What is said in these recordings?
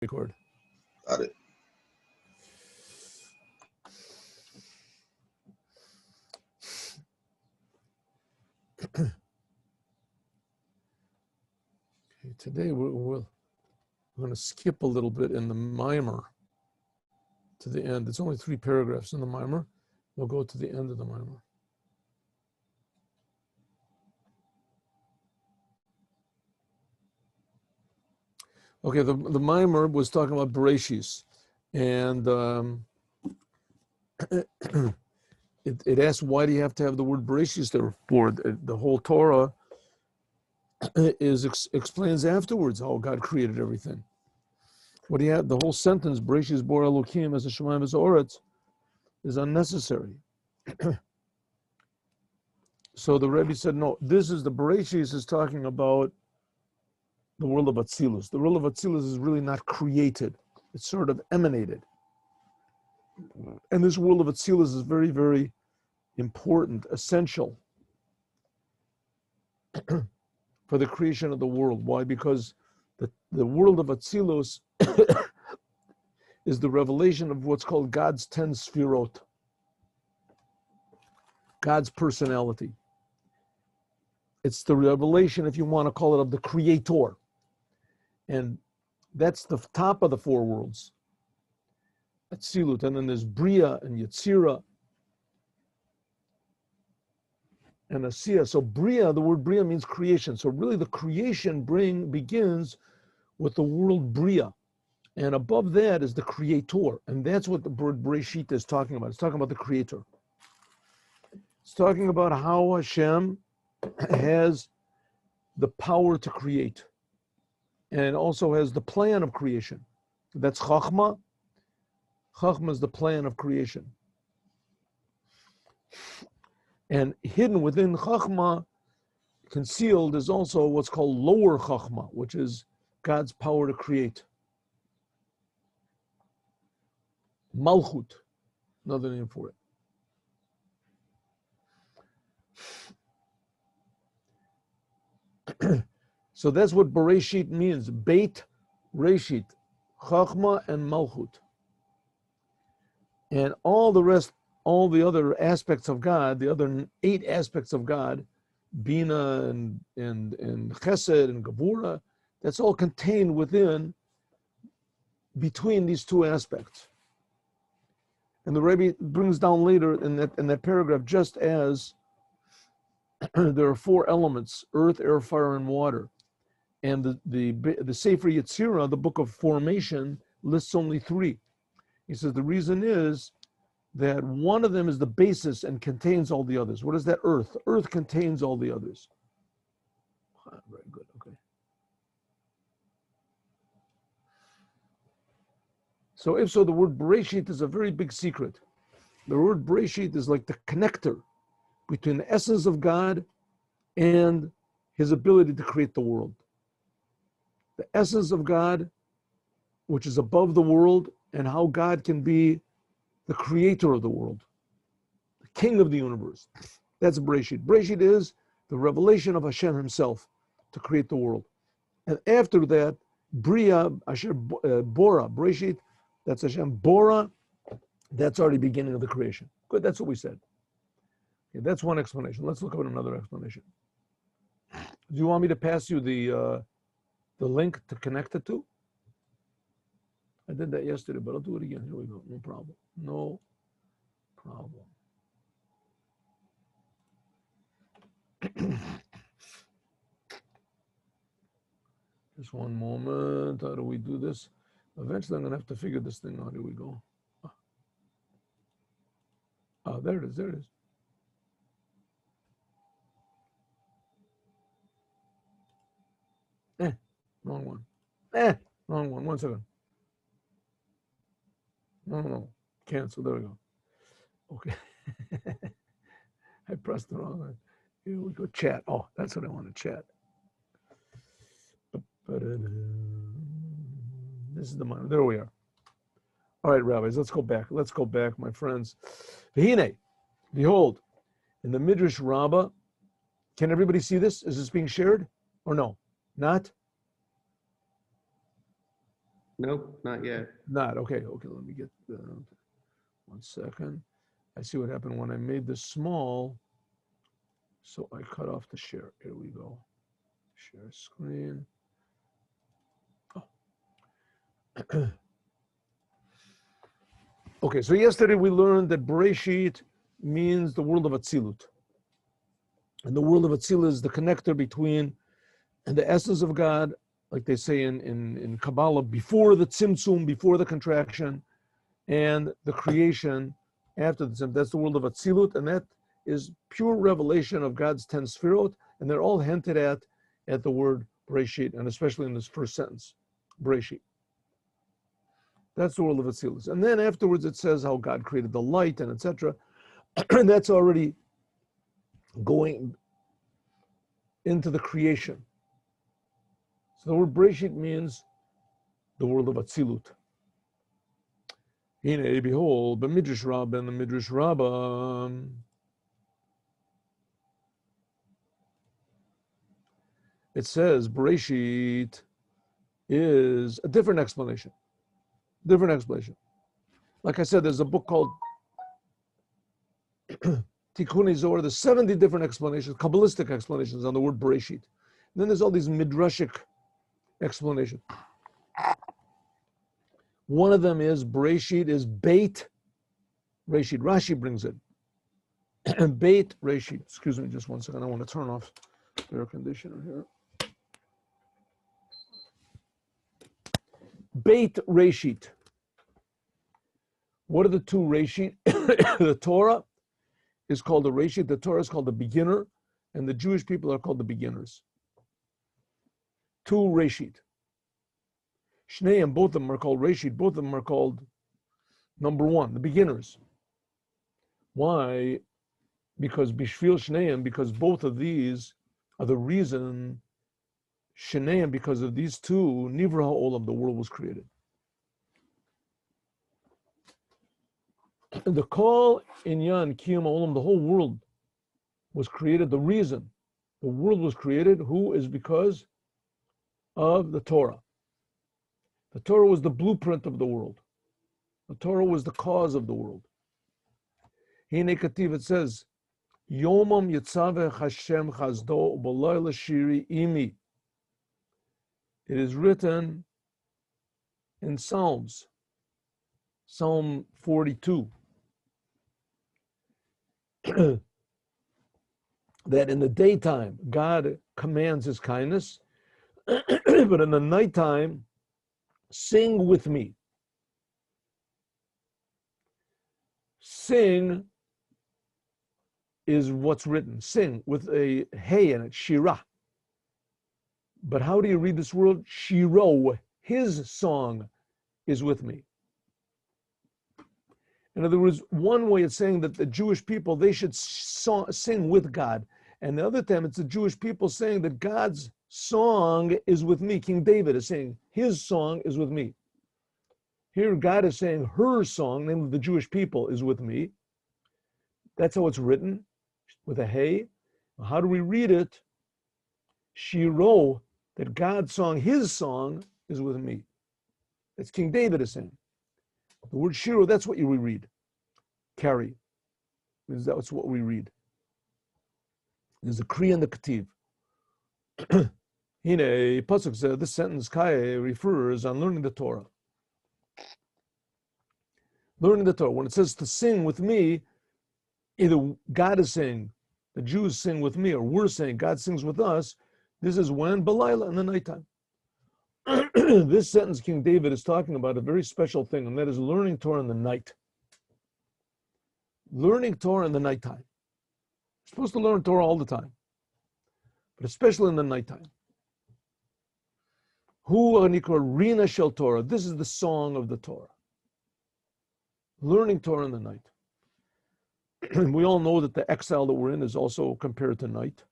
record. Got it. Okay, today we're going to skip a little bit in the Mimor to the end. It's only 3 paragraphs in the Mimor. We'll go to the end of the Mimor. Okay, the Mimor was talking about Bereshis, and it asks, why do you have to have the word Bereshis there for? The whole Torah explains afterwards how God created everything. What do you have? The whole sentence, Bereshis bor Elokim as a Shemayim as Oretz, is unnecessary. So the Rebbe said, no, this is the Bereshis is talking about the world of Atzilus. The world of Atzilus is really not created. It's sort of emanated. And this world of Atzilus is very, very important, essential for the creation of the world. Why? Because the world of Atzilus is the revelation of what's called God's 10 Sfirot, God's personality. It's the revelation, if you want to call it, of the Creator. And that's the top of the 4 worlds. Atzilut, and then there's Bria and Yetzira and Asiya. So Bria, the word Bria means creation. So really the creation begins with the world Bria. And above that is the Creator. And that's what the word Bereshit is talking about. It's talking about the Creator. It's talking about how Hashem has the power to create. And also has the plan of creation. That's Chachma. Chachma is the plan of creation. And hidden within Chachma, concealed, is also what's called lower Chachma, which is God's power to create. Malchut, another name for it. So that's what Bereshit means. Beit, Reshit, Chachma, and Malchut. And all the rest, all the other aspects of God, the other 8 aspects of God, Bina and Chesed and Gevura, that's all contained between these 2 aspects. And the Rebbe brings down later in that paragraph, just as there are 4 elements: earth, air, fire, and water. And the Sefer Yetzirah, the book of formation, lists only 3. He says the reason is that one of them is the basis and contains all the others. What is that? Earth. Earth contains all the others. Very good. Okay. So if so, the word Bereshit is a very big secret. The word Bereshit is like the connector between the essence of God and his ability to create the world. The essence of God, which is above the world, and how God can be the creator of the world, the king of the universe. That's Bereshit. Bereshit is the revelation of Hashem himself to create the world. And after that, Bria, Asher Bora, Bereshit, that's Hashem. Bora, that's already beginning of the creation. Good, that's what we said. Okay, that's one explanation. Let's look at another explanation. Do you want me to pass you the link to connect it to? I did that yesterday, but I'll do it again. Here we go. No problem. No problem. Just one moment. How do we do this? Eventually, I'm going to have to figure this thing out. Here we go. Oh, there it is. There it is. Wrong one. Wrong one. 1 second. No. Cancel. There we go. Okay. I pressed the wrong one. Here we go. Chat. Oh, that's what I want to chat. This is the mind. There we are. All right, rabbis, let's go back. Let's go back, my friends. V'hine, behold, in the Midrash Rabbah, can everybody see this? Is this being shared or no? Not? Nope, not yet. Not, okay, let me get, 1 second. I see what happened when I made this small. So I cut off the share. Here we go. Share screen. Oh. Okay, so yesterday we learned that Bereshit means the world of Atzilut. And the world of Atzilut is the connector between the essence of God, like they say in Kabbalah, before the Tzimtzum, before the contraction, and the creation after the Tzimtzum. That's the world of Atzilut, and that is pure revelation of God's 10 Sfirot, and they're all hinted at the word Bereshit, and especially in this first sentence, Bereshit. That's the world of Atzilus. And then afterwards it says how God created the light and etc. And that's already going into the creation. So the word Bereshit means the world of Atzilut. Hine, behold, b'midrash Rabbah, and the midrash Rabbah, it says Bereshit is a different explanation. Different explanation. Like I said, there's a book called Tikkun Zohar. There's 70 different explanations, Kabbalistic explanations on the word Bereshit. And then there's all these midrashic explanations. One of them is Bereshit is Beit Reshit. Rashi brings it. Beit Reshit. Excuse me just 1 second. I want to turn off the air conditioner here. Beit Reshit. What are the two Reshit? The Torah is called the Reshit. The Torah is called the beginner, and the Jewish people are called the beginners. Two Reshit. Shneim, both of them are called Reshit. Both of them are called number one, the beginners. Why? Because Bishvil Shneim, because both of these are the reason. Shneim, because of these two, Nivra Ha'olam, the world was created. The Kol Inyan Kiyum Ha'olam, the whole world was created. The reason the world was created, who is because of the Torah. The Torah was the blueprint of the world. The Torah was the cause of the world. Hine Kativ, it says, Yomam Yitzaveh Hashem Chazdo B'Layla Shiri Imi. It is written in Psalms, Psalm 42, that in the daytime, God commands his kindness, but in the nighttime, sing with me. Sing is what's written. Sing with a hey in it, shirah. But how do you read this word? Shiro, his song is with me. In other words, one way it's saying that the Jewish people, they should sing with God. And the other time, it's the Jewish people saying that God's song is with me. King David is saying, his song is with me. Here, God is saying her song, namely the Jewish people, is with me. That's how it's written, with a hey. How do we read it? Shiro, that God's song, his song, is with me. That's King David is saying. The word Shiro, that's what you read. Carry. That's what we read. There's a Kri and the Ketiv. Hine, Pasuk says, this sentence, Kaya, refers on learning the Torah. Learning the Torah. When it says to sing with me, either God is saying, the Jews sing with me, or we're saying God sings with us. This is when? Balayla, in the nighttime. This sentence King David is talking about a very special thing, and that is learning Torah in the night. Learning Torah in the nighttime. You're supposed to learn Torah all the time, but especially in the nighttime. Hu anikra rina shel Torah. This is the song of the Torah. Learning Torah in the night. We all know that the exile that we're in is also compared to night.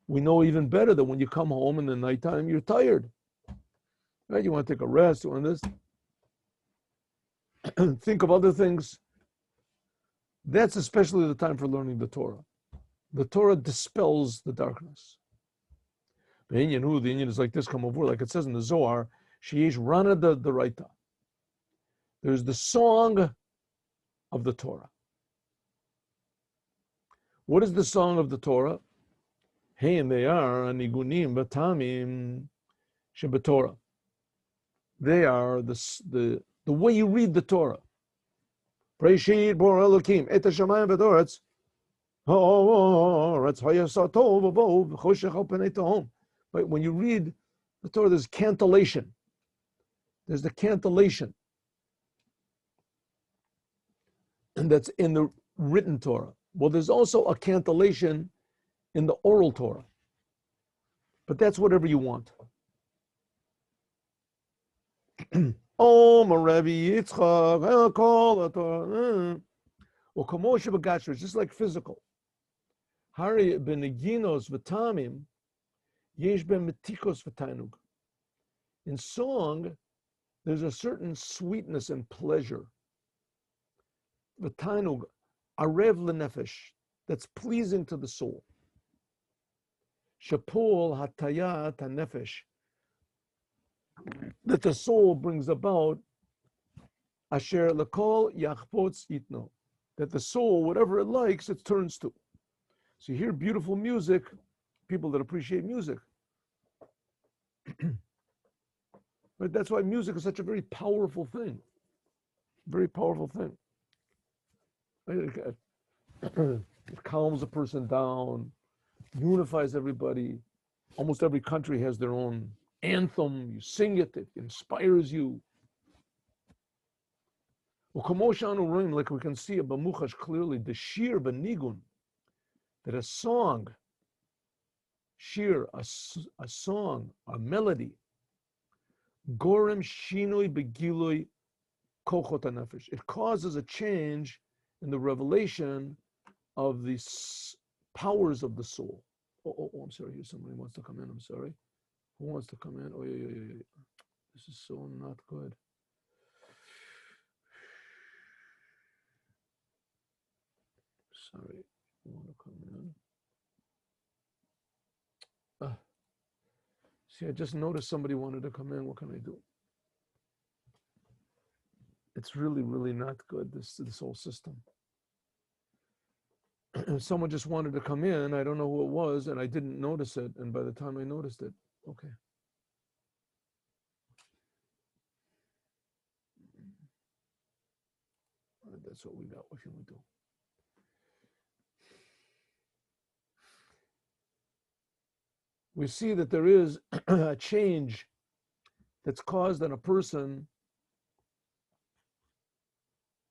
We know even better that when you come home in the nighttime, you're tired. Right? You want to take a rest, you want this. Think of other things. That's especially the time for learning the Torah. The Torah dispels the darkness. The Inyan is like this, come over, like it says in the Zohar, Sheyesh Rana the Raita. There's the song of the Torah. What is the song of the Torah? Hey, and they are anigunim batamim shebetorah. They are the way you read the Torah. Breshit bor Elokim et hashamayim v'doretz ha'oretz hayasatov v'bo v'choshech al penei tehom. But when you read the Torah, there's cantillation. There's the cantillation, and that's in the written Torah. Well, there's also a cantillation in the oral Torah, but that's whatever you want. Rabbi Yitzchak, call the Torah. Or Kamosha Bagashra, it's just like physical. Hari ben Neginos v'tamim, yesh ben metikos v'tainug. In song, there's a certain sweetness and pleasure. V'tainug, arev lenefesh, that's pleasing to the soul. Shapol hatayat hanefesh, that the soul brings about. Asher lekol yachpotz yitno, that the soul, whatever it likes, it turns to. So you hear beautiful music, people that appreciate music. But that's why music is such a very powerful thing. Very powerful thing. It calms a person down, unifies everybody. Almost every country has their own anthem. You sing it, it inspires you. Like we can see a Bamuchash clearly, the shir benigun, that a song, shir, a song, a melody, gorem shinoi begiloi kochot hanefesh. It causes a change in the revelation of the powers of the soul. Oh, I'm sorry. Here somebody wants to come in. I'm sorry. Who wants to come in? Oh, yeah. This is so not good. Sorry. You want to come in? See, I just noticed somebody wanted to come in. What can I do? It's really, really not good, this whole system. Someone just wanted to come in. I don't know who it was, and I didn't notice it. And by the time I noticed it, okay. That's what we got. What can we do? We see that there is a change that's caused in a person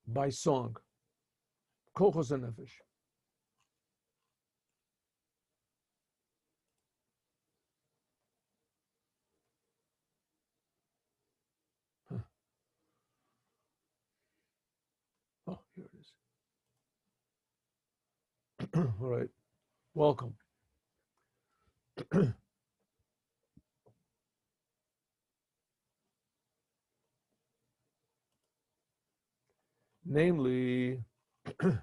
by song. Kochos hanefesh. Oh, here it is. All right. Welcome. Namely, how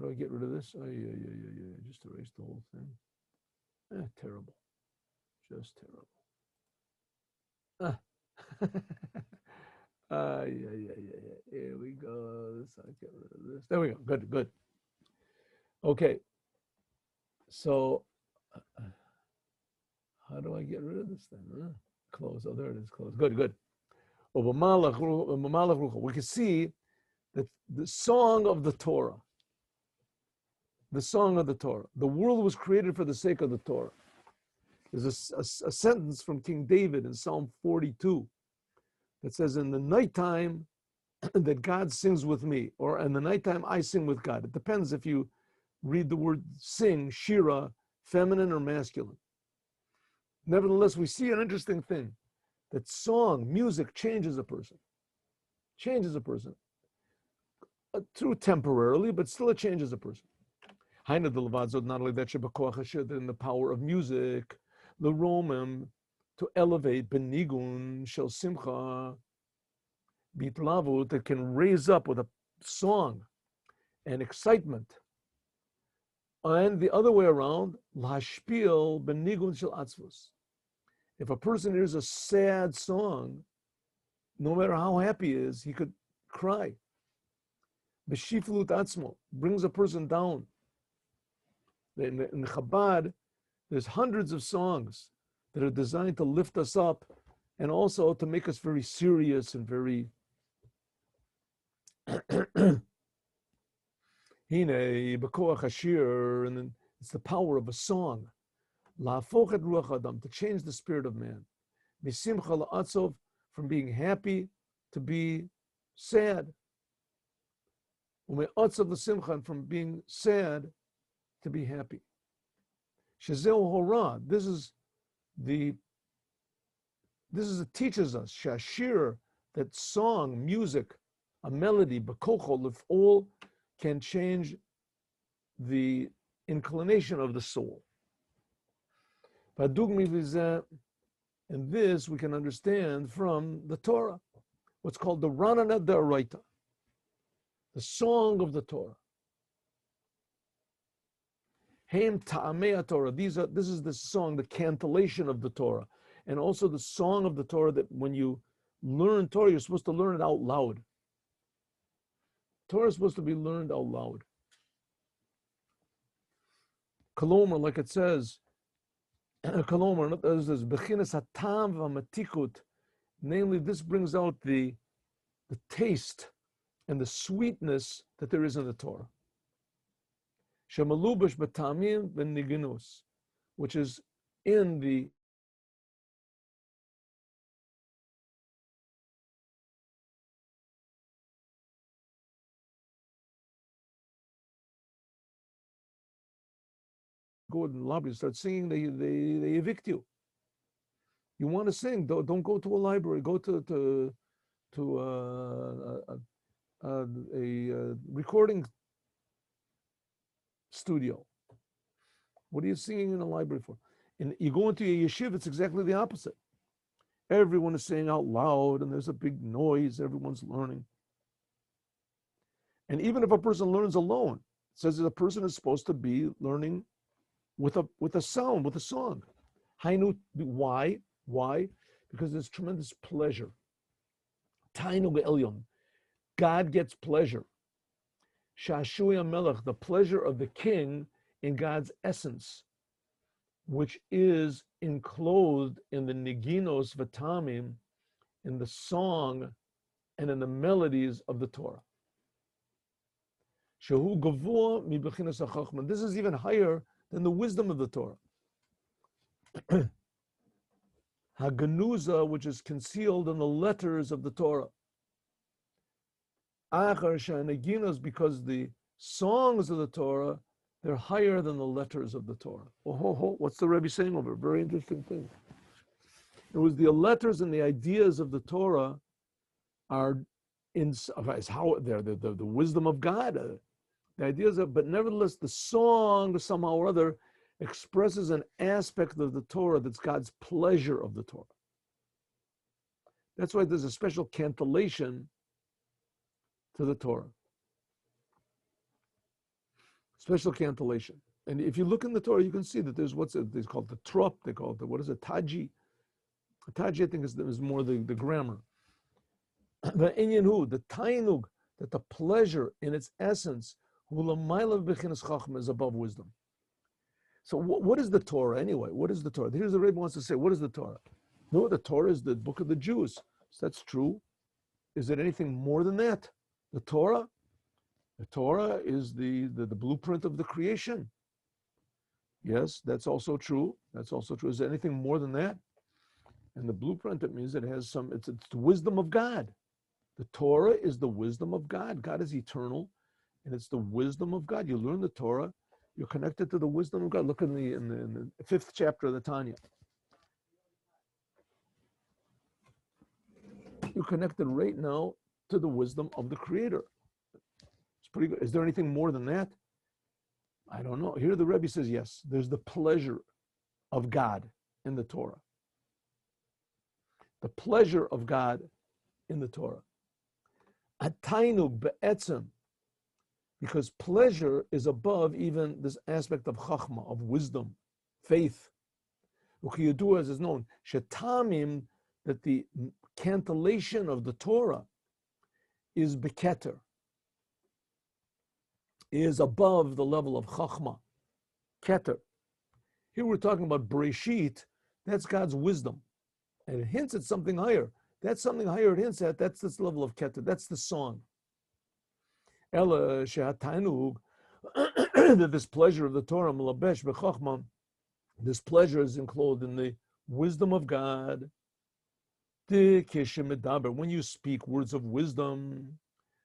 do I get rid of this? Yeah. Just erase the whole thing. Terrible. Just terrible. Yeah. Here we go. I'll get rid of this. There we go. Good. Okay. So, how do I get rid of this thing? Close. Oh, there it is. Close. Good. We can see that the song of the Torah. The song of the Torah. The world was created for the sake of the Torah. There's a sentence from King David in Psalm 42 that says, in the nighttime that God sings with me, or in the nighttime I sing with God. It depends if you read the word sing, shira, feminine or masculine. Nevertheless, we see an interesting thing, that song, music changes a person. Through temporarily, but still it changes a person. Not only that, in the power of music, the Romim, to elevate benigun shel simcha bitlavut, that can raise up with a song and excitement. And the other way around, lahashpil benigun shel atzvus. If a person hears a sad song, no matter how happy he is, he could cry. B'shiflut atzmo brings a person down. In Chabad, there's hundreds of songs that are designed to lift us up and also to make us very serious and very Hine b'koach hashir, and then it's the power of a song. La'afoch et ruach adam, to change the spirit of man. Misimcha la'atzov, from being happy to be sad. Ume'atzov l'simcha, from being sad to be happy. Shezeu hora, this it teaches us, shashir, that song, music, a melody, b'kochol, if all can change the inclination of the soul. And this we can understand from the Torah, what's called the Ranana D'Oraita, the song of the Torah. Hem Ta'amei Torah. This is the song, the cantillation of the Torah, and also the song of the Torah that when you learn Torah, you're supposed to learn it out loud. Torah is supposed to be learned out loud. Kolomer, like it says, Kolomer, it says, Bechinas hatam v'matikut, namely this brings out the taste and the sweetness that there is in the Torah. Shemalubash b'tamim v'niginus, which is in the go in the lobby and start singing, they evict you. You want to sing, don't go to a library, go to a recording studio. What are you singing in a library for? And you go into a yeshiva, it's exactly the opposite. Everyone is saying out loud and there's a big noise, everyone's learning. And even if a person learns alone, it says that a person is supposed to be learning with a sound, with a song. Why? Why? Because there's tremendous pleasure. Tainu elyon. God gets pleasure. Shashui melech, the pleasure of the king in God's essence, which is enclosed in the niginos v'tamim, in the song and in the melodies of the Torah. Shehu gavur mi bechinas hachachma. This is even higher than the wisdom of the Torah. Haganuza, which is concealed in the letters of the Torah. Achar shanaginos, because the songs of the Torah, they're higher than the letters of the Torah. Oh, what's the Rebbe saying over? Very interesting thing. It was the letters and the ideas of the Torah are how they're the wisdom of God. The ideas of, but nevertheless, the song somehow or other expresses an aspect of the Torah that's God's pleasure of the Torah. That's why there's a special cantillation to the Torah. Special cantillation. And if you look in the Torah, you can see that there's they call it the trop, they call it what is it, taji. Taji, I think, is more the grammar. The inyan the tainug, that the pleasure in its essence, is above wisdom. So what is the Torah anyway? What is the Torah? Here's the Rebbe wants to say, what is the Torah? No, the Torah is the book of the Jews. So that's true. Is it anything more than that? The Torah is the blueprint of the creation. Yes, that's also true. That's also true. Is there anything more than that? And the blueprint, it means it has it's the wisdom of God. The Torah is the wisdom of God. God is eternal, and it's the wisdom of God. You learn the Torah, you're connected to the wisdom of God. Look in the 5th chapter of the Tanya. You're connected right now to the wisdom of the Creator. It's pretty good. Is there anything more than that? I don't know. Here the Rebbe says, yes, there's the pleasure of God in the Torah. The pleasure of God in the Torah. Atainug be'etzem, because pleasure is above even this aspect of chachma, of wisdom, faith. Ukiyadu, as is known, shetamim, that the cantillation of the Torah is beketer, is above the level of chachma, keter. Here we're talking about Bereshit, that's God's wisdom. And it hints at something higher. That's something higher it hints at, that's this level of keter, that's the song. Ela she'atainug, that this pleasure of the Torah, malabesh b'chachma, this pleasure is enclosed in the wisdom of God. When you speak words of wisdom,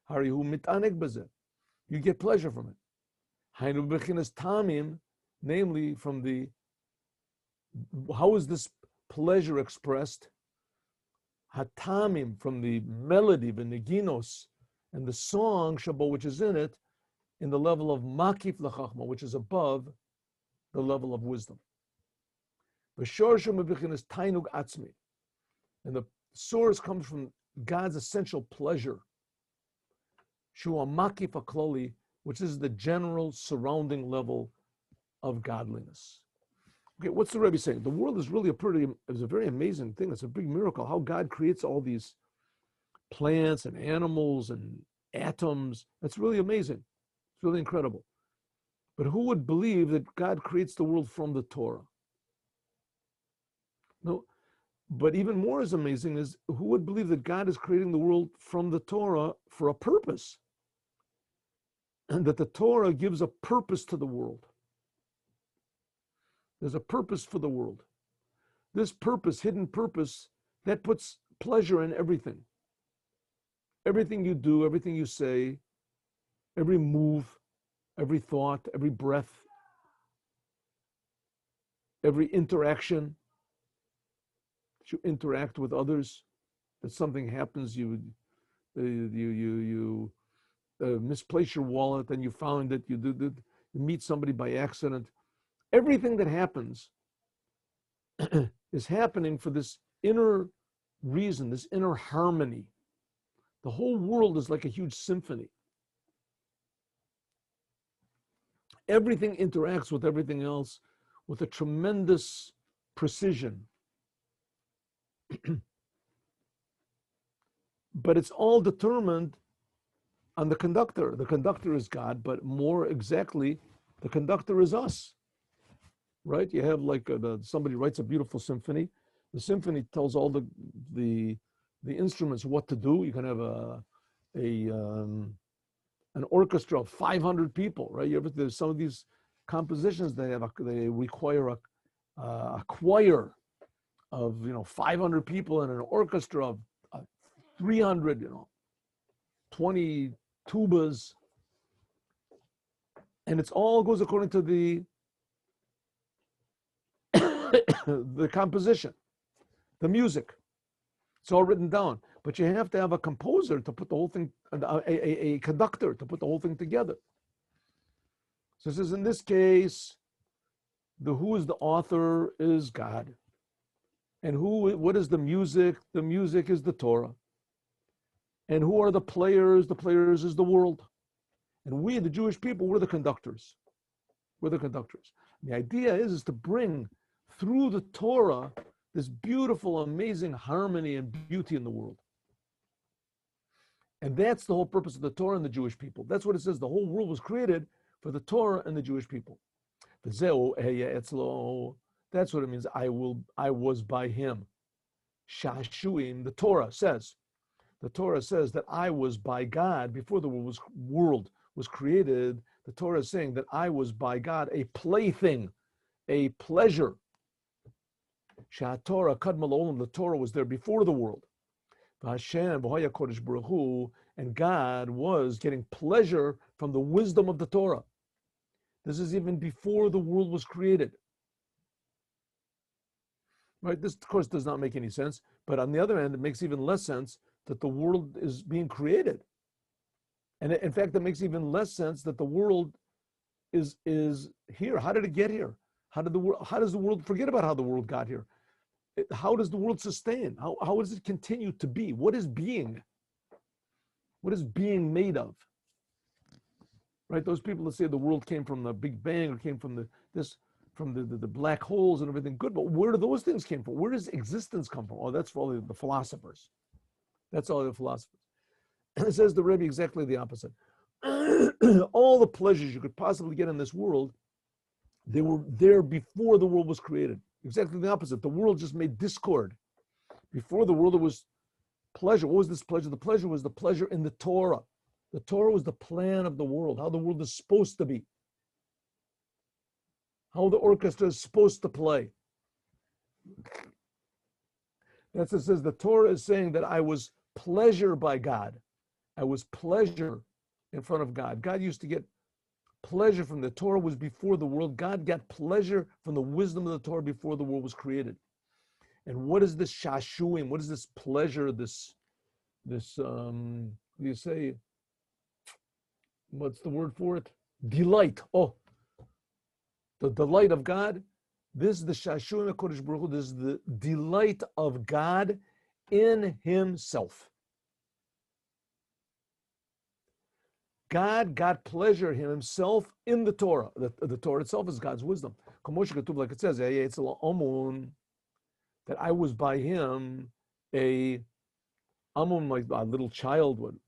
you get pleasure from it. Namely, from the, how is this pleasure expressed? Hatamim, from the melody, the neginos, and the song, Shabbat, which is in it, in the level of makif lachachma, which is above the level of wisdom. And the source comes from God's essential pleasure, shua makif akloli, which is the general surrounding level of godliness. Okay, what's the Rebbe saying? The world is really it's a very amazing thing. It's a big miracle how God creates all these plants and animals and atoms. That's really amazing. It's really incredible. But who would believe that God creates the world from the Torah? No, but even more is amazing is who would believe that God is creating the world from the Torah for a purpose? And that the Torah gives a purpose to the world. There's a purpose for the world. This purpose, hidden purpose, that puts pleasure in everything. Everything you do, everything you say, every move, every thought, every breath, every interaction. You interact with others, that something happens, you misplace your wallet and you found it, you meet somebody by accident. Everything that happens is happening for this inner reason, this inner harmony. The whole world is like a huge symphony. Everything interacts with everything else with a tremendous precision. But it's all determined on the conductor. The conductor is God, but more exactly, the conductor is us. Right? You have like somebody writes a beautiful symphony. The symphony tells all the instruments what to do. You can have an orchestra of 500 people, right? There's some of these compositions they require a choir of 500 people and an orchestra of 300 20 tubas, and it's all goes according to the the composition, the music. It's all written down, but you have to have a composer to put the whole thing, a conductor to put the whole thing together. So it says in this case, who is the author is God. And what is the music? The music is the Torah. And who are the players? The players is the world. And we, the Jewish people, we're the conductors. We're the conductors. And the idea is to bring through the Torah this beautiful, amazing harmony and beauty in the world. And that's the whole purpose of the Torah and the Jewish people. That's what it says. The whole world was created for the Torah and the Jewish people. That's what it means. I was by him. Shashuim, the Torah says that I was by God before the world was created. The Torah is saying that I was by God, a plaything, a pleasure. Torah kadma l'olam, the Torah was there before the world. And God was getting pleasure from the wisdom of the Torah. This is even before the world was created. Right? This, of course, does not make any sense. But on the other hand, it makes even less sense that the world is being created. And in fact, it makes even less sense that the world is here. How did it get here? How does the world forget about how the world got here? How does the world sustain? How does it continue to be? What is being? What is being made of? Right? Those people that say the world came from the Big Bang or came from the black holes and everything. Good, but where do those things came from? Where does existence come from? Oh, that's for all the philosophers. That's all the philosophers. And it says the Rebbe exactly the opposite. All the pleasures you could possibly get in this world, they were there before the world was created. Exactly the opposite. The world just made discord. Before the world, there was pleasure. What was this pleasure? The pleasure was the pleasure in the Torah. The Torah was the plan of the world, how the world is supposed to be, how the orchestra is supposed to play. That's what it says. The Torah is saying that I was pleasure by God. I was pleasure in front of God. God used to get pleasure from the Torah was before the world. God got pleasure from the wisdom of the Torah before the world was created. And what is this shashuim? What is this pleasure? This what do you say? What's the word for it? Delight. Oh, the delight of God. This is the shashuim HaKodesh Baruch Hu. This is the delight of God in Himself. God got pleasure in Himself in the Torah. The Torah itself is God's wisdom. Like it says, that I was by Him a amun, like a little child would,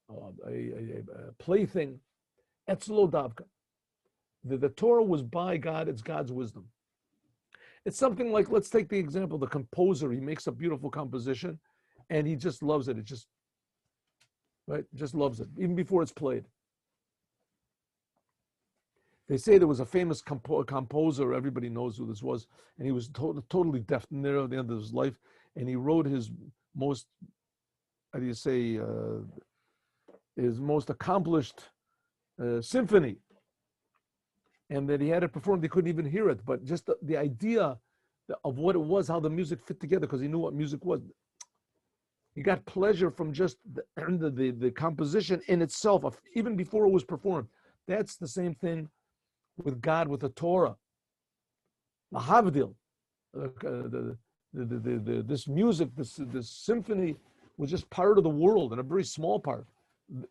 a plaything. Etzlo davka. The Torah was by God. It's God's wisdom. It's something like, let's take the example, the composer. He makes a beautiful composition, and he just loves it. It just, right, just loves it, even before it's played. They say there was a famous composer, everybody knows who this was, and he was totally deaf near the end of his life, and he wrote his most, how do you say, his most accomplished symphony, and that he had it performed, he couldn't even hear it, but just the idea of what it was, how the music fit together, because he knew what music was. He got pleasure from just the composition in itself, even before it was performed. That's the same thing with God, with the Torah. The Havdil, this music, this symphony was just part of the world, and a very small part.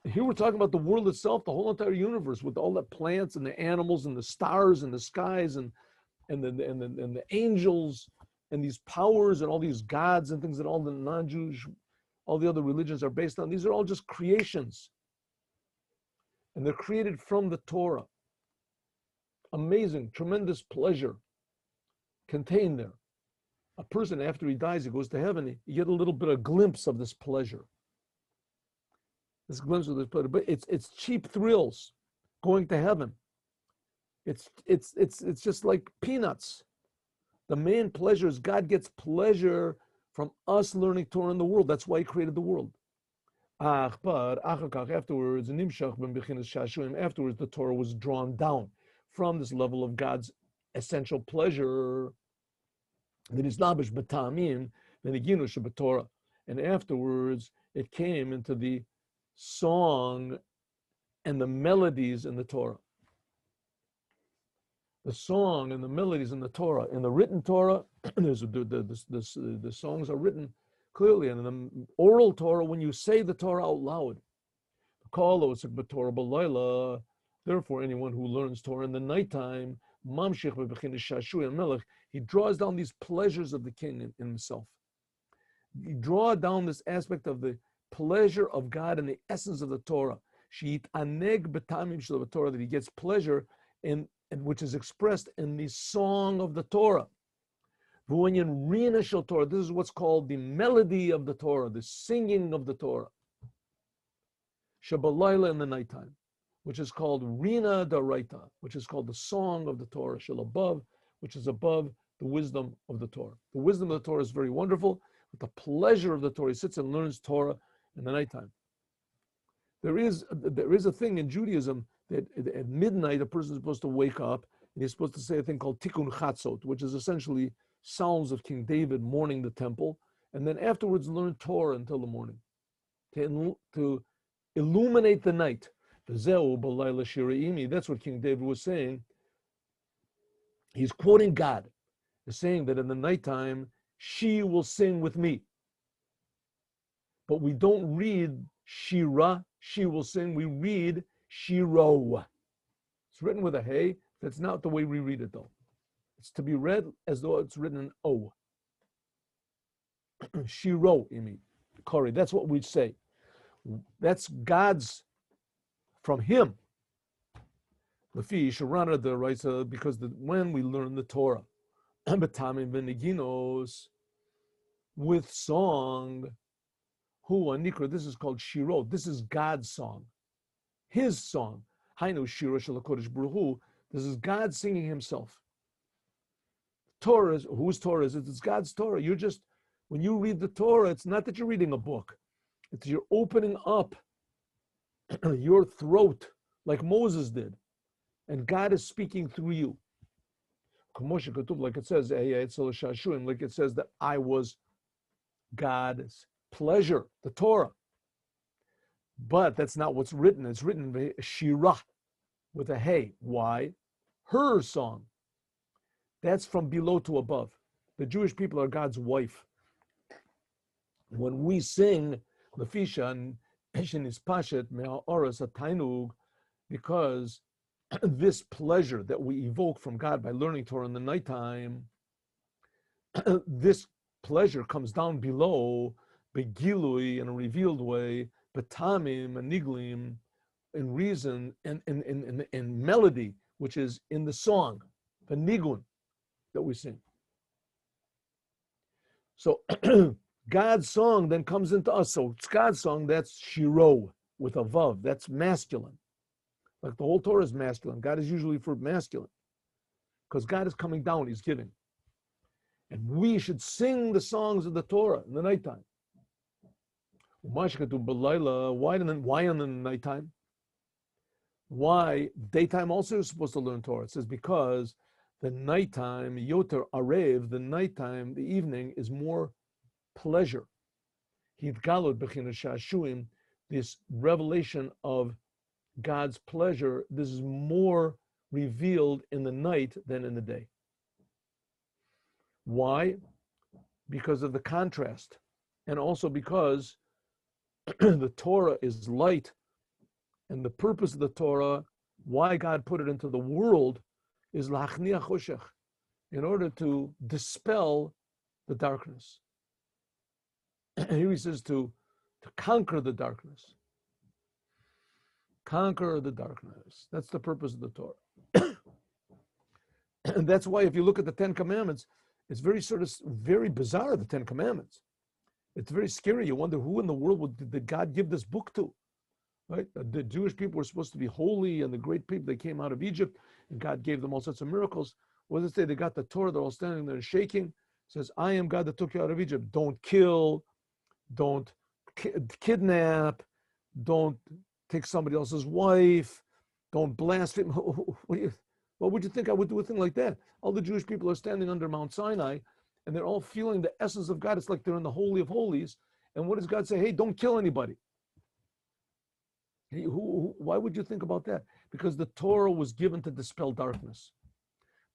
Here we're talking about the world itself, the whole entire universe, with all the plants and the animals and the stars and the skies and the angels and these powers and all these gods and things that all the non-Jewish, all the other religions are based on. These are all just creations. And they're created from the Torah. Amazing, tremendous pleasure contained there. A person, after he dies, he goes to heaven, you get a little bit of glimpse of this pleasure. This glimpse of this pleasure. But it's cheap thrills going to heaven. It's just like peanuts. The main pleasure is God gets pleasure from us learning Torah in the world. That's why He created the world. Afterwards, the Torah was drawn down from this level of God's essential pleasure. And afterwards, it came into the song and the melodies in the Torah. The song and the melodies in the Torah. In the written Torah, the songs are written clearly. And in the oral Torah, when you say the Torah out loud, therefore, anyone who learns Torah in the nighttime, he draws down these pleasures of the king in himself. He draws down this aspect of the pleasure of God and the essence of the Torah. That he gets pleasure in, which is expressed in the song of the Torah. This is what's called the melody of the Torah, the singing of the Torah. Shabalayla in the nighttime, which is called Rina Daraita, which is called the song of the Torah. Shalabov, which is above the wisdom of the Torah. The wisdom of the Torah is very wonderful, but the pleasure of the Torah, he sits and learns Torah in the nighttime. There is a thing in Judaism that at midnight a person is supposed to wake up and he's supposed to say a thing called Tikkun Chatzot, which is essentially Psalms of King David mourning the temple, and then afterwards learn Torah until the morning to illuminate the night. That's what King David was saying. He's quoting God. He's saying that in the nighttime, she will sing with me. But we don't read Shira, she will sing. We read shiro. It's written with a hey. That's not the way we read it, though. It's to be read as though it's written in O. Shiro, you mean. Kori, that's what we'd say. That's God's, from him. Lefi Sharana the writes because when we learn the Torah, with song, Hu Anikra, this is called Shiro. This is God's song, his song. Hainu Shiro Shalakodesh Baruch. This is God singing himself. Torah is, whose Torah is it? It's God's Torah. You're just, when you read the Torah, it's not that you're reading a book. It's you're opening up your throat like Moses did. And God is speaking through you. Like it says, like it says that I was God's pleasure, the Torah. But that's not what's written. It's written Shira with a hey. Why? Her song. That's from below to above. The Jewish people are God's wife. When we sing Lefisha and Eshenis Pashet Me'oras Atainug, because this pleasure that we evoke from God by learning Torah in the nighttime, this pleasure comes down below, begilui, in a revealed way, betamim and niglim, in reason and in melody, which is in the song, the nigun that we sing. So God's song then comes into us. So it's God's song, that's shiro with a vav, that's masculine. Like the whole Torah is masculine. God is usually for masculine. Because God is coming down, he's giving. And we should sing the songs of the Torah in the nighttime. Why in the nighttime? Why? Daytime also is supposed to learn Torah. It says because the nighttime, yoter arev, the nighttime, the evening is more pleasure. This revelation of God's pleasure, this is more revealed in the night than in the day. Why? Because of the contrast. And also because the Torah is light, and the purpose of the Torah, why God put it into the world, is lachniach choshech, in order to dispel the darkness. Here he says to conquer the darkness. Conquer the darkness. That's the purpose of the Torah. And that's why if you look at the Ten Commandments, it's very bizarre, the Ten Commandments. It's very scary. You wonder who in the world did God give this book to? Right? The Jewish people were supposed to be holy and the great people. They came out of Egypt and God gave them all sorts of miracles. What does it say? They got the Torah, they're all standing there and shaking. It says, I am God that took you out of Egypt. Don't kill, don't kidnap, don't take somebody else's wife, don't blaspheme. What would you think I would do a thing like that? All the Jewish people are standing under Mount Sinai and they're all feeling the essence of God. It's like they're in the Holy of Holies. And what does God say? Hey, don't kill anybody. Hey, why would you think about that? Because the Torah was given to dispel darkness.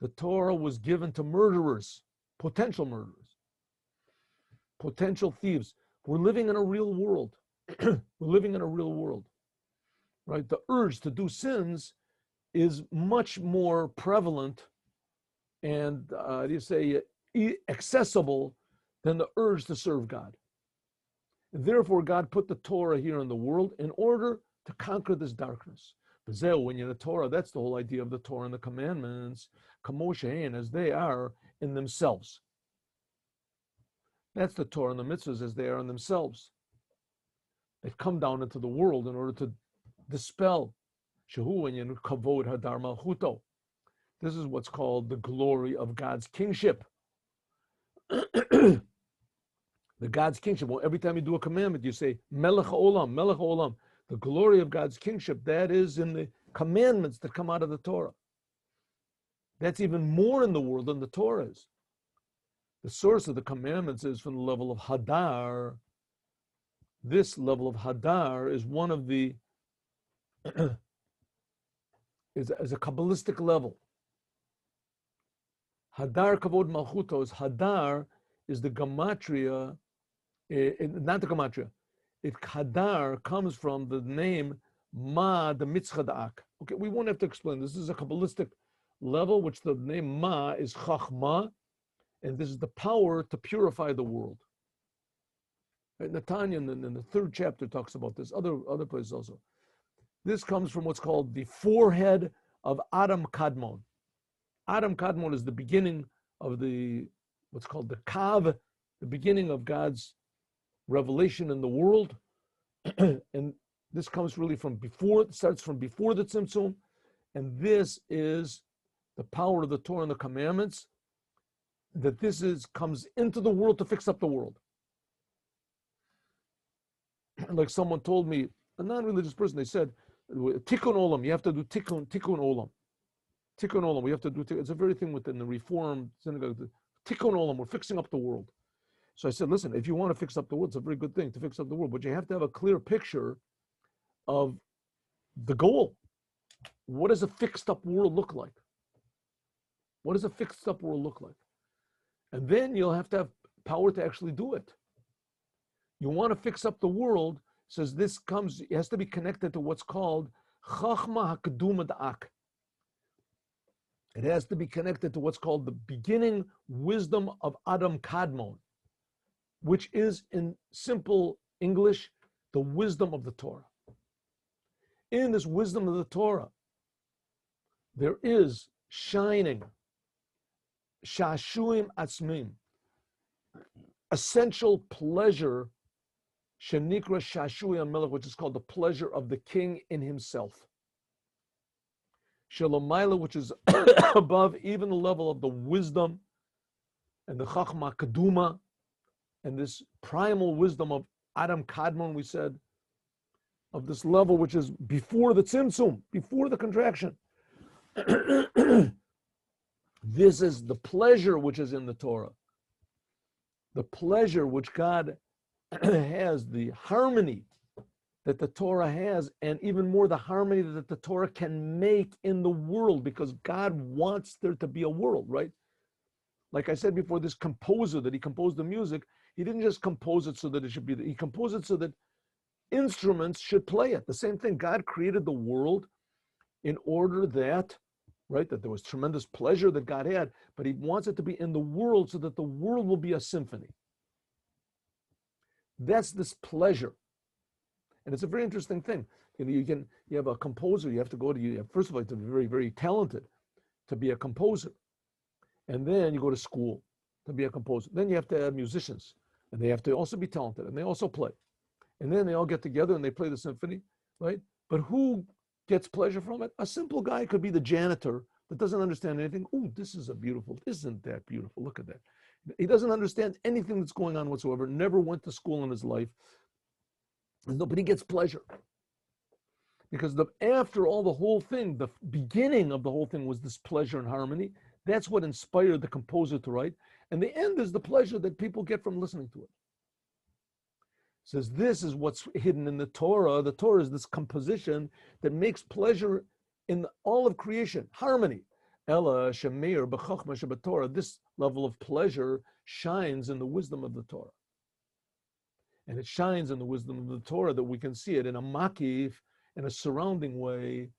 The Torah was given to murderers, potential murderers, potential thieves. We're living in a real world. We're living in a real world, right? The urge to do sins is much more prevalent and, accessible than the urge to serve God. And therefore, God put the Torah here in the world in order to conquer this darkness. When you're in the Torah, that's the whole idea of the Torah and the commandments, kamoshein, as they are in themselves. That's the Torah and the mitzvahs as they are in themselves. They've come down into the world in order to dispel. This is what's called the glory of God's kingship. The God's kingship. Well, every time you do a commandment, you say, Melech Olam, Melech Olam. The glory of God's kingship, that is in the commandments that come out of the Torah. That's even more in the world than the Torah is. The source of the commandments is from the level of Hadar. This level of Hadar is one of the, is a Kabbalistic level. Hadar Kavod Malchutos, Hadar is the gematria, not the gematria, Kadar comes from the name Ma, the mitzvah da'ak. Okay, we won't have to explain. This is a Kabbalistic level, which the name Ma is Chachma, and this is the power to purify the world. Right? Netanya in the third chapter talks about this, other places also. This comes from what's called the forehead of Adam Kadmon. Adam Kadmon is the beginning of what's called the Kav, the beginning of God's revelation in the world. And this comes really from before, it starts from before the Tzimtzum, and this is the power of the Torah and the commandments, that comes into the world to fix up the world. Like someone told me, a non-religious person, they said, Tikkun Olam, you have to do Tikkun Olam. Tikkun Olam, we have to do, it's a very thing within the Reformed synagogue, Tikkun Olam, we're fixing up the world. So I said, listen, if you want to fix up the world, it's a very good thing to fix up the world, but you have to have a clear picture of the goal. What does a fixed up world look like? What does a fixed up world look like? And then you'll have to have power to actually do it. You want to fix up the world, says it has to be connected to what's called Chachma HaKeduma Da'ak. It has to be connected to what's called the beginning wisdom of Adam Kadmon, which is in simple English, the wisdom of the Torah. In this wisdom of the Torah, there is shining, shashuim atzmim, essential pleasure, shenikra shashui amelech, which is called the pleasure of the king in himself. Shalomaila, which is above even the level of the wisdom and the chachma kaduma, and this primal wisdom of Adam Kadmon, we said, of this level which is before the tzimtzum, before the contraction. This is the pleasure which is in the Torah. The pleasure which God has, the harmony that the Torah has, and even more the harmony that the Torah can make in the world, because God wants there to be a world, right? Like I said before, this composer that he composed the music, he didn't just compose it so that it should be, he composed it so that instruments should play it. The same thing, God created the world in order that, right, that there was tremendous pleasure that God had, but he wants it to be in the world so that the world will be a symphony. That's this pleasure. And it's a very interesting thing. You have a composer, you have to go to, first of all, you have to be very, very talented to be a composer. And then you go to school to be a composer. Then you have to have musicians, and they have to also be talented, and they also play. And then they all get together and they play the symphony, right? But who gets pleasure from it? A simple guy could be the janitor that doesn't understand anything. Oh, this is isn't that beautiful? Look at that. He doesn't understand anything that's going on whatsoever, never went to school in his life. But he gets pleasure. Because after all, the whole thing, the beginning of the whole thing was this pleasure and harmony. That's what inspired the composer to write. And the end is the pleasure that people get from listening to it. It says this is what's hidden in the Torah. The Torah is this composition that makes pleasure in all of creation, harmony. Ella shemeir b'chachma shebatorah. This level of pleasure shines in the wisdom of the Torah. And it shines in the wisdom of the Torah that we can see it in a makif, in a surrounding way,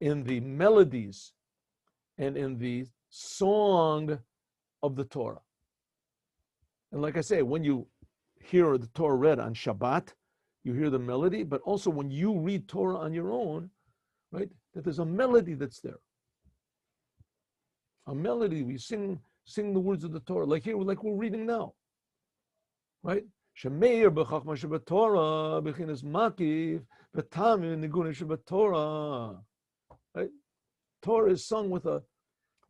in the melodies and in the song of the Torah. And like I say, when you hear the Torah read on Shabbat, you hear the melody, but also when you read Torah on your own, right, that there's a melody that's there. A melody, we sing the words of the Torah, like here, like we're reading now, right? Shemeir b'chachma shebatorah b'chinas makif v'tamim niguna shebatorah. Right? Torah is sung with a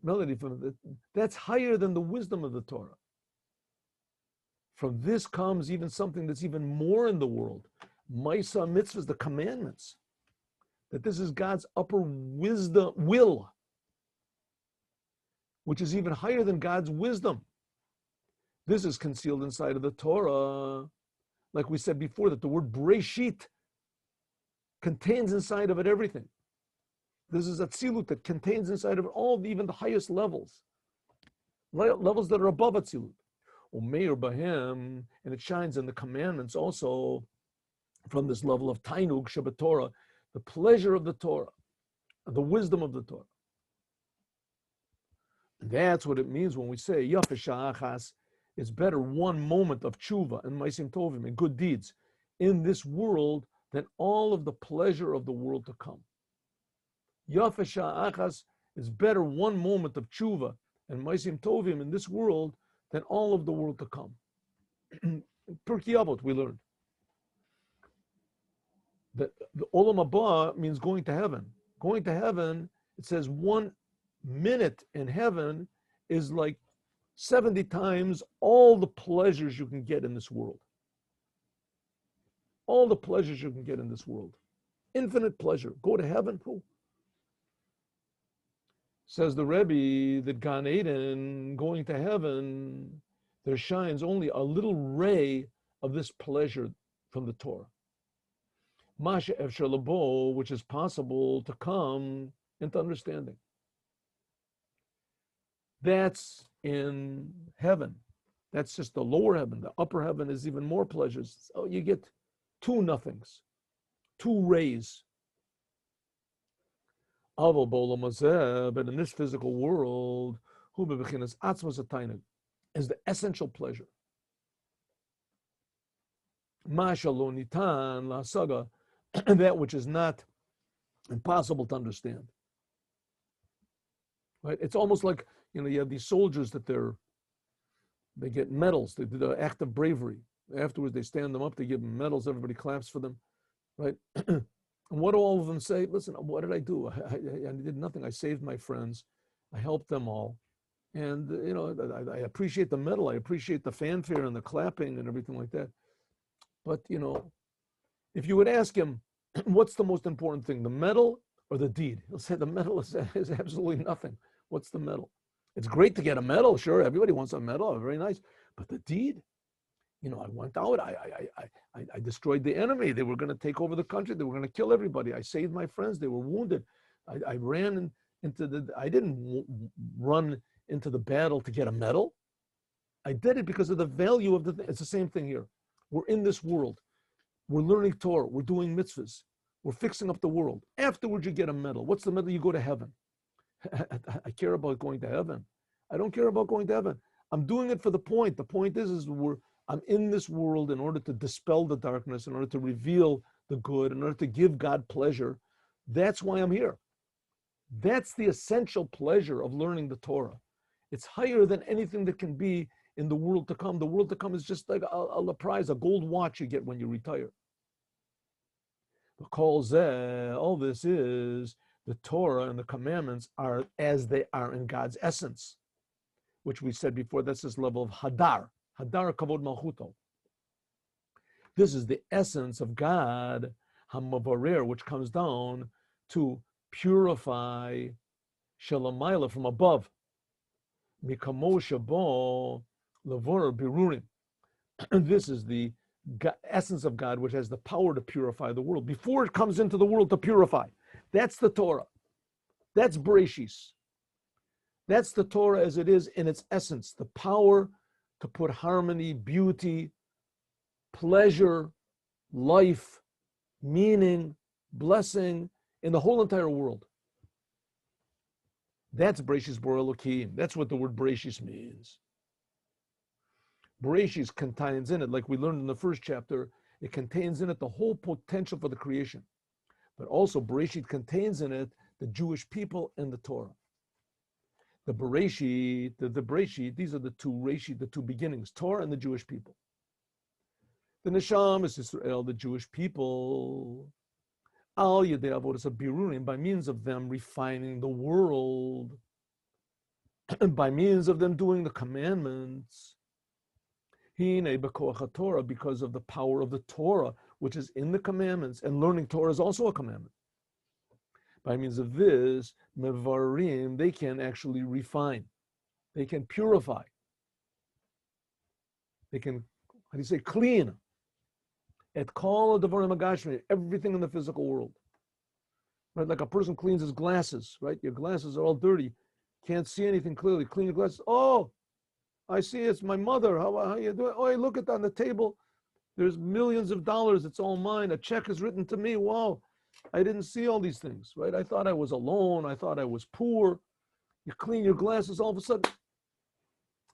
melody from it. That's higher than the wisdom of the Torah. From this comes even something that's even more in the world. Maisa mitzvahs, the commandments. That this is God's upper will, which is even higher than God's wisdom. This is concealed inside of the Torah. Like we said before, that the word Breshit contains inside of it everything. This is Atzilut that contains inside of it even the highest levels. Levels that are above Atzilut. Umeir Bahem, and it shines in the commandments also. from this level of tainug shabbat Torah, the pleasure of the Torah, the wisdom of the Torah. And that's what it means when we say yafa sha'achas. It's better one moment of tshuva and maisim tovim and good deeds in this world than all of the pleasure of the world to come. Yafa sha'achas is better one moment of tshuva and maisim tovim in this world than all of the world to come. In Pirkei Avot we learned that the olam haba means going to heaven. Going to heaven, it says 1 minute in heaven is like 70 times all the pleasures you can get in this world. All the pleasures you can get in this world. Infinite pleasure. Go to heaven. Says the Rebbe that Gan Eden, going to heaven, there shines only a little ray of this pleasure from the Torah. Masha Efshar Labo, which is possible to come into understanding. That's in heaven. That's just the lower heaven. The upper heaven is even more pleasures. So you get 2 nothings, 2 rays. But in this physical world, is the essential pleasure. That which is not impossible to understand. Right? It's almost like, you have these soldiers that they get medals. They do the act of bravery. Afterwards, they stand them up. They give them medals. Everybody claps for them, right? And what do all of them say? Listen, what did I do? I did nothing. I saved my friends. I helped them all. And, I appreciate the medal. I appreciate the fanfare and the clapping and everything like that. But, if you would ask him, what's the most important thing, the medal or the deed? He'll say the medal is absolutely nothing. What's the medal? It's great to get a medal, sure. Everybody wants a medal, very nice. But the deed, I went out. I destroyed the enemy. They were going to take over the country. They were going to kill everybody. I saved my friends. They were wounded. I ran into I didn't run into the battle to get a medal. I did it because of the value of the thing. It's the same thing here. We're in this world. We're learning Torah. We're doing mitzvahs. We're fixing up the world. Afterwards, you get a medal. What's the medal? You go to heaven. I care about going to heaven. I don't care about going to heaven. I'm doing it for the point. The point is I'm in this world in order to dispel the darkness, in order to reveal the good, in order to give God pleasure. That's why I'm here. That's the essential pleasure of learning the Torah. It's higher than anything that can be in the world to come. The world to come is just like a prize, a gold watch you get when you retire. All this is the Torah and the commandments are as they are in God's essence, which we said before. That's this level of hadar kavod malchuto. This is the essence of God, hamavarer, which comes down to purify shalamayla from above. Mikamo shabo lavor birurim. This is the essence of God, which has the power to purify the world before it comes into the world to purify. That's the Torah. That's Bereshis. That's the Torah as it is in its essence, the power to put harmony, beauty, pleasure, life, meaning, blessing in the whole entire world. That's Bereshis Bora Elokim. That's what the word Bereshis means. Bereshis contains in it, like we learned in the first chapter, it contains in it the whole potential for the creation. But also Bereshit contains in it the Jewish people and the Torah. The Bereshit, the Bereshit, these are the two Reshit, the two beginnings, Torah and the Jewish people. The Neshama is Israel, the Jewish people. Al Yedei Avodas Birurim, by means of them refining the world, and by means of them doing the commandments. Hine b'koach Torah, because of the power of the Torah, which is in the commandments, and learning Torah is also a commandment. By means of this, mevarim, they can actually refine, they can purify, they can, how do you say, clean. Et kol hadavarim hagashmi, everything in the physical world. Right, like a person cleans his glasses, right? Your glasses are all dirty, can't see anything clearly. Clean your glasses. Oh, I see it's my mother. How you doing? Oh, I look at on the table. There's millions of dollars. It's all mine. A check is written to me. Wow. I didn't see all these things, right? I thought I was alone. I thought I was poor. You clean your glasses, all of a sudden.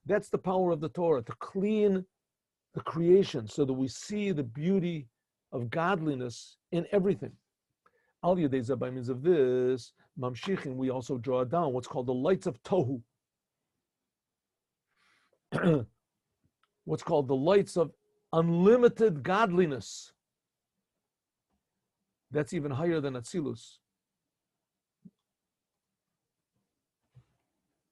That's the power of the Torah, to clean the creation so that we see the beauty of godliness in everything. Al Yadei Zeh, by means of this, Mamshichin, we also draw down what's called the lights of Tohu. What's called the lights of unlimited godliness. That's even higher than Atzilus.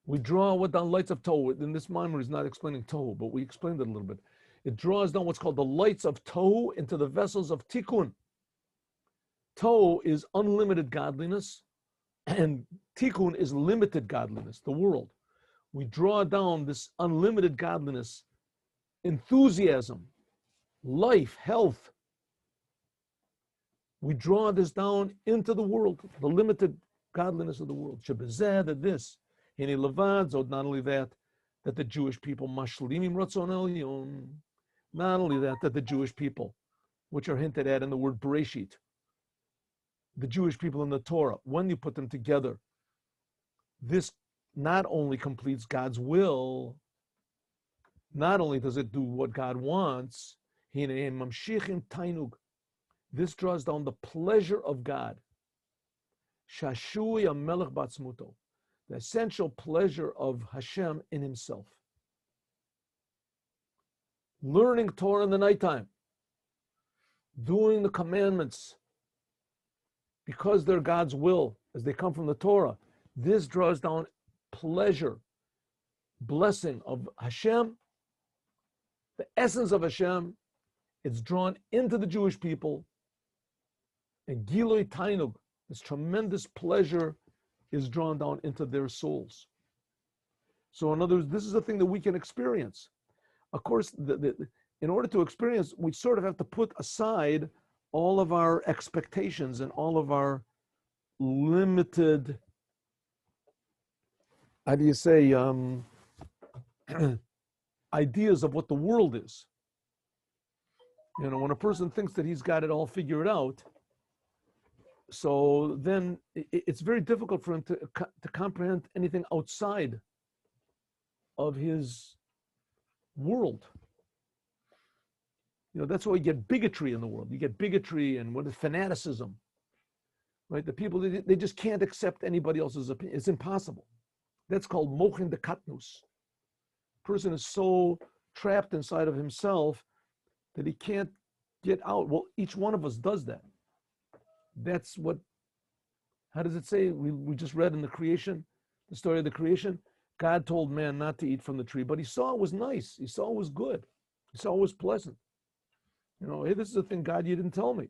We draw what the lights of Tohu, and this Mimor is not explaining Tohu, but we explained it a little bit. It draws down what's called the lights of Tohu into the vessels of Tikkun. Tohu is unlimited godliness, and Tikkun is limited godliness, the world. We draw down this unlimited godliness, enthusiasm, life, health. We draw this down into the world, the limited godliness of the world. Shebezeh, that this, Hine Levad, so not only that the Jewish people, Mashlimim Ratzon Elyon, not only that the Jewish people, which are hinted at in the word Bereshit, the Jewish people in the Torah, when you put them together, this not only completes God's will, not only does it do what God wants, this draws down the pleasure of God. Shashui HaMelech Batzmuto, the essential pleasure of Hashem in himself. Learning Torah in the nighttime, doing the commandments because they're God's will as they come from the Torah. This draws down pleasure, blessing of Hashem, the essence of Hashem. It's drawn into the Jewish people, and Giloi Tainug, this tremendous pleasure, is drawn down into their souls. So in other words, this is a thing that we can experience. Of course, in order to experience, we sort of have to put aside all of our expectations and all of our limited, how do you say, ideas of what the world is. You know, when a person thinks that he's got it all figured out, so then it's very difficult for him to comprehend anything outside of his world. You know, that's why you get bigotry in the world. You get bigotry and what is fanaticism, right? The people, they just can't accept anybody else's opinion. It's impossible. That's called mochin de katnus. Person is so trapped inside of himself that he can't get out. Well, each one of us does that. That's what, how does it say? We just read in the creation, the story of the creation. God told man not to eat from the tree, but he saw it was nice. He saw it was good. He saw it was pleasant. You know, hey, this is the thing, God, you didn't tell me.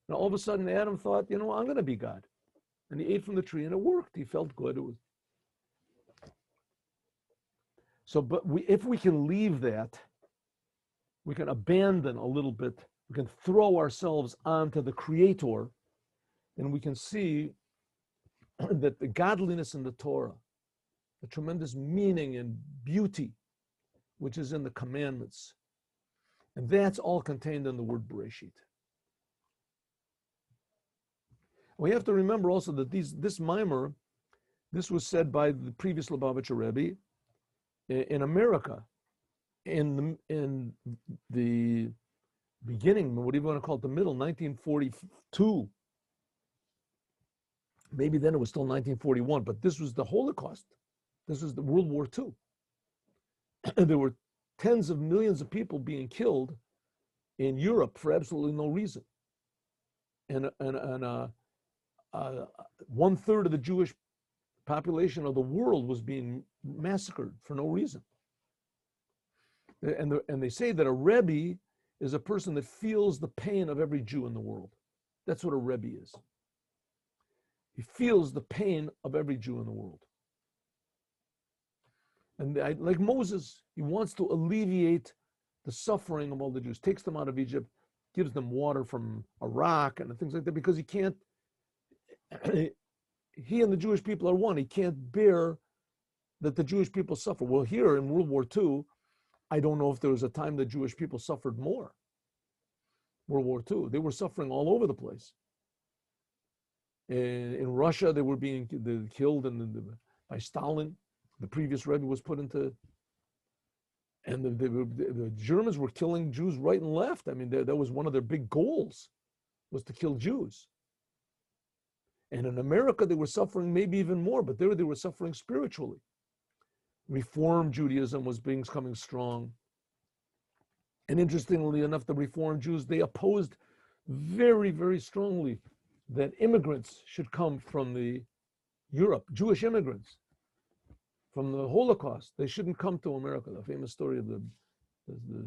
Now, all of a sudden, Adam thought, you know, I'm going to be God. And he ate from the tree, and it worked. He felt good. It was. So, but if we can leave that, we can abandon a little bit, we can throw ourselves onto the Creator, and we can see that the godliness in the Torah, the tremendous meaning and beauty, which is in the commandments, and that's all contained in the word Bereshit. We have to remember also that this Mimor, this was said by the previous Lubavitcher Rebbe in America, in the beginning, what do you want to call it, the middle, 1942. Maybe then it was still 1941, but this was the Holocaust. This was the World War II. There were tens of millions of people being killed in Europe for absolutely no reason. And 1/3 of the Jewish population of the world was being massacred for no reason. And they say that a Rebbe is a person that feels the pain of every Jew in the world. That's what a Rebbe is. He feels the pain of every Jew in the world. And like Moses, he wants to alleviate the suffering of all the Jews, takes them out of Egypt, gives them water from a rock and things like that, because he can't, he and the Jewish people are one. He can't bear that the Jewish people suffer. Well, here in World War II, I don't know if there was a time that Jewish people suffered more. World War II, they were suffering all over the place. In Russia, they were being killed by Stalin. The previous Rebbe was put into, and the Germans were killing Jews right and left. I mean, that was one of their big goals, was to kill Jews. And in America, they were suffering maybe even more, but there they were suffering spiritually. Reform Judaism was becoming strong. And interestingly enough, the Reform Jews, they opposed very, very strongly that immigrants should come from Europe, Jewish immigrants from the Holocaust. They shouldn't come to America, the famous story of the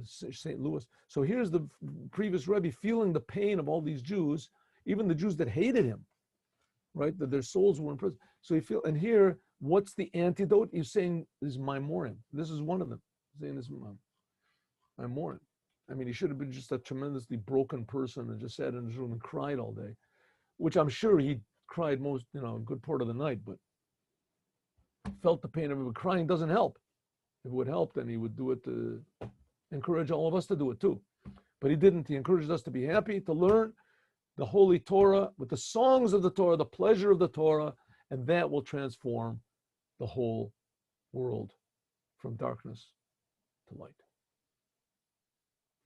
St. Louis. So here's the previous Rebbe feeling the pain of all these Jews, even the Jews that hated him, right? That their souls were in prison. So and here, what's the antidote? He's saying is Mimorim. This is one of them. He's saying this Mimorim. I mean, he should have been just a tremendously broken person and just sat in his room and cried all day, which I'm sure he cried most, a good part of the night, but felt the pain of it. But crying doesn't help. If it would help, then he would do it to encourage all of us to do it too. But he didn't. He encouraged us to be happy, to learn the Holy Torah with the songs of the Torah, the pleasure of the Torah, and that will transform the whole world from darkness to light.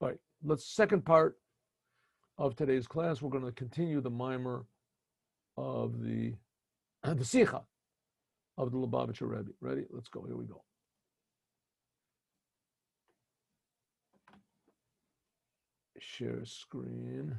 All right, second part of today's class, we're going to continue the mimer of the Sikha of the Lubavitcher Rebbe. Ready? Let's go. Here we go. Share screen.